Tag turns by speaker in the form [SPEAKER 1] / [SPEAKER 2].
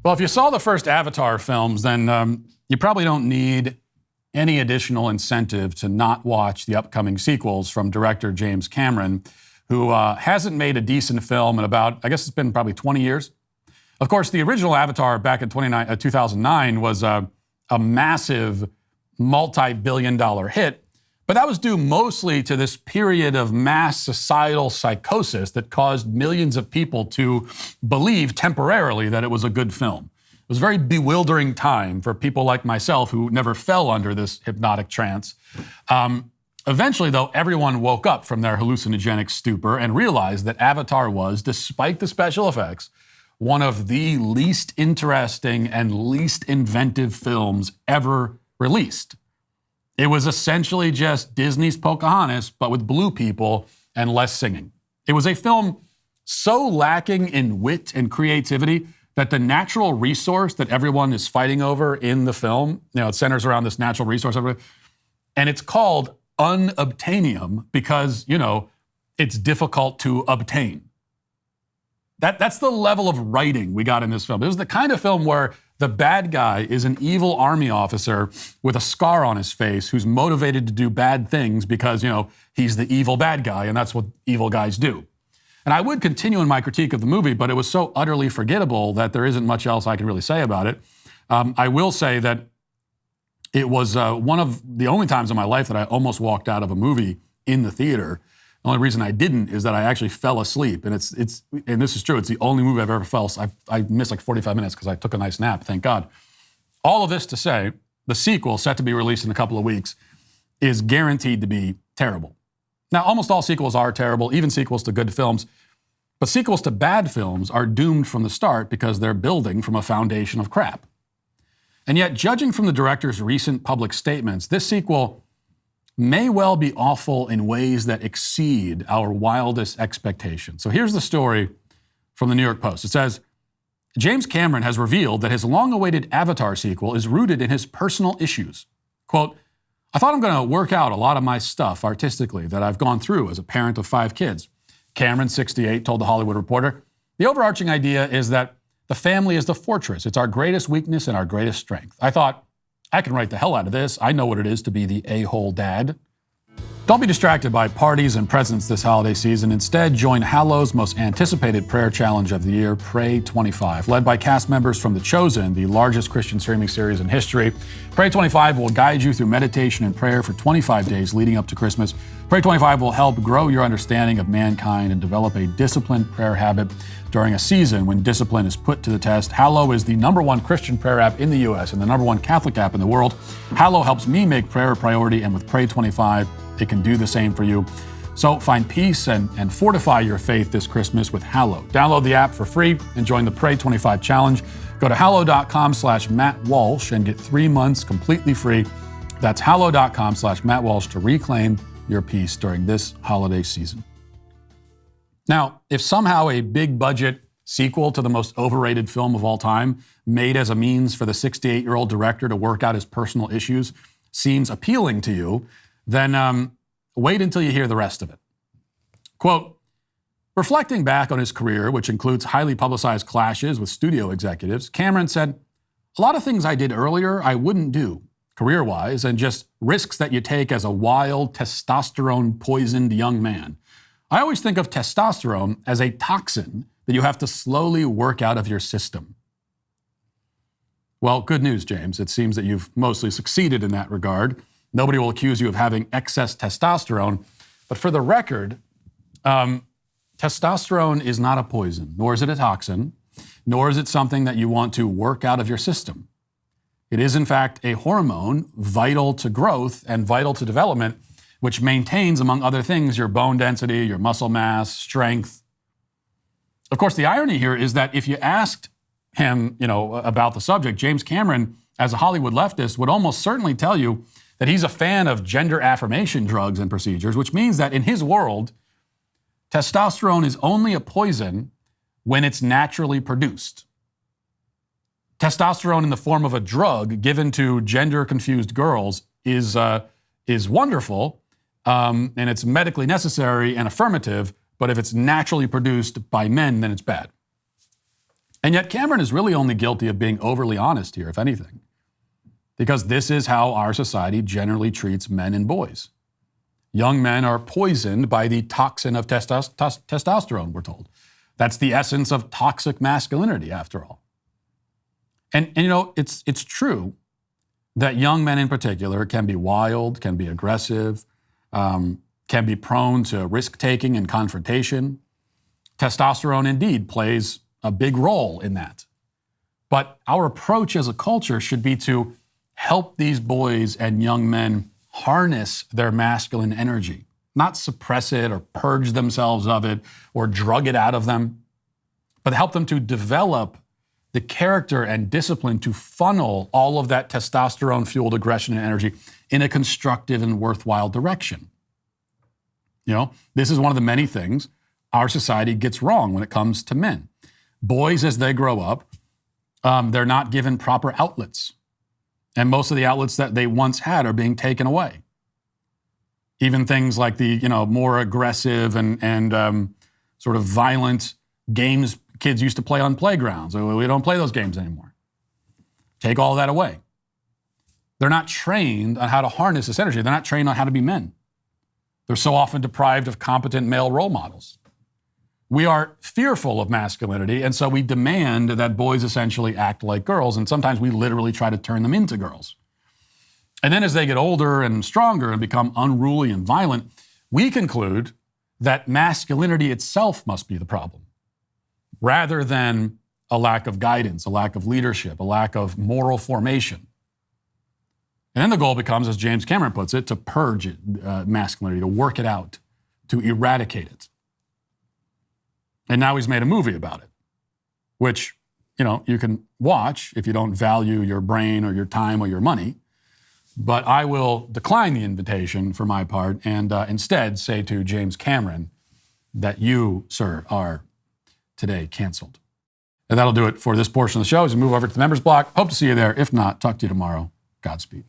[SPEAKER 1] Well, if you saw the first Avatar films, then you probably don't need any additional incentive to not watch the upcoming sequels from director James Cameron, who hasn't made a decent film in about, I guess it's been probably 20 years. Of course, the original Avatar back in 2009 was a massive multi-billion-dollar hit, but that was due mostly to this period of mass societal psychosis that caused millions of people to believe temporarily that it was a good film. It was a very bewildering time for people like myself who never fell under this hypnotic trance. Eventually, though, everyone woke up from their hallucinogenic stupor and realized that Avatar was, despite the special effects, one of the least interesting and least inventive films ever released. It was essentially just Disney's Pocahontas, but with blue people and less singing. It was a film so lacking in wit and creativity that the natural resource that everyone is fighting over in the film, it centers around this natural resource, and it's called unobtainium because, it's difficult to obtain. That's the level of writing we got in this film. It was the kind of film where the bad guy is an evil army officer with a scar on his face who's motivated to do bad things because, he's the evil bad guy, and that's what evil guys do. And I would continue in my critique of the movie, but it was so utterly forgettable that there isn't much else I can really say about it. I will say that it was one of the only times in my life that I almost walked out of a movie in the theater. The only reason I didn't is that I actually fell asleep. And and this is true, it's the only movie I've ever fell asleep. I missed like 45 minutes because I took a nice nap, thank God. All of this to say, the sequel, set to be released in a couple of weeks, is guaranteed to be terrible. Now, almost all sequels are terrible, even sequels to good films. But sequels to bad films are doomed from the start because they're building from a foundation of crap. And yet, judging from the director's recent public statements, this sequel may well be awful in ways that exceed our wildest expectations. So here's the story from the New York Post. It says, James Cameron has revealed that his long-awaited Avatar sequel is rooted in his personal issues. Quote, I thought I'm going to work out a lot of my stuff artistically that I've gone through as a parent of 5 kids. Cameron, 68, told The Hollywood Reporter, the overarching idea is that the family is the fortress. It's our greatest weakness and our greatest strength. I thought, I can write the hell out of this. I know what it is to be the a-hole dad. Don't be distracted by parties and presents this holiday season. Instead, join Hallow's most anticipated prayer challenge of the year, Pray 25. Led by cast members from The Chosen, the largest Christian streaming series in history, Pray 25 will guide you through meditation and prayer for 25 days leading up to Christmas. Pray 25 will help grow your understanding of mankind and develop a disciplined prayer habit during a season when discipline is put to the test. Hallow is the #1 Christian prayer app in the U.S. and the #1 Catholic app in the world. Hallow helps me make prayer a priority, and with Pray 25, it can do the same for you. So find peace and fortify your faith this Christmas with Hallow. Download the app for free and join the Pray 25 challenge. Go to hallow.com/Matt Walsh and get 3 months completely free. That's hallow.com/Matt Walsh to reclaim your peace during this holiday season. Now, if somehow a big budget sequel to the most overrated film of all time, made as a means for the 68-year-old director to work out his personal issues, seems appealing to you, then wait until you hear the rest of it. Quote, reflecting back on his career, which includes highly publicized clashes with studio executives, Cameron said, a lot of things I did earlier I wouldn't do, career-wise, and just risks that you take as a wild, testosterone-poisoned young man. I always think of testosterone as a toxin that you have to slowly work out of your system. Well, good news, James. It seems that you've mostly succeeded in that regard. Nobody will accuse you of having excess testosterone. But for the record, testosterone is not a poison, nor is it a toxin, nor is it something that you want to work out of your system. It is, in fact, a hormone vital to growth and vital to development, which maintains, among other things, your bone density, your muscle mass, strength. Of course, the irony here is that if you asked him, about the subject, James Cameron, as a Hollywood leftist, would almost certainly tell you that he's a fan of gender affirmation drugs and procedures, which means that in his world, testosterone is only a poison when it's naturally produced. Testosterone in the form of a drug given to gender-confused girls is wonderful, and it's medically necessary and affirmative, but if it's naturally produced by men, then it's bad. And yet Cameron is really only guilty of being overly honest here, if anything, because this is how our society generally treats men and boys. Young men are poisoned by the toxin of testosterone, we're told. That's the essence of toxic masculinity, after all. And you know, it's true that young men in particular can be wild, can be aggressive, can be prone to risk-taking and confrontation. Testosterone indeed plays a big role in that. But our approach as a culture should be to help these boys and young men harness their masculine energy, not suppress it or purge themselves of it or drug it out of them, but help them to develop the character and discipline to funnel all of that testosterone-fueled aggression and energy in a constructive and worthwhile direction. You know, this is one of the many things our society gets wrong when it comes to men. Boys, as they grow up, they're not given proper outlets. And most of the outlets that they once had are being taken away. Even things like the, you know, more aggressive and sort of violent games kids used to play on playgrounds. We don't play those games anymore. Take all that away. They're not trained on how to harness this energy. They're not trained on how to be men. They're so often deprived of competent male role models. We are fearful of masculinity, and so we demand that boys essentially act like girls, and sometimes we literally try to turn them into girls. And then as they get older and stronger and become unruly and violent, we conclude that masculinity itself must be the problem, rather than a lack of guidance, a lack of leadership, a lack of moral formation. And then the goal becomes, as James Cameron puts it, to purge it, masculinity, to work it out, to eradicate it. And now he's made a movie about it, which, you know, you can watch if you don't value your brain or your time or your money. But I will decline the invitation for my part and instead say to James Cameron that you, sir, are today canceled. And that'll do it for this portion of the show. As we move over to the members block, hope to see you there. If not, talk to you tomorrow. Godspeed.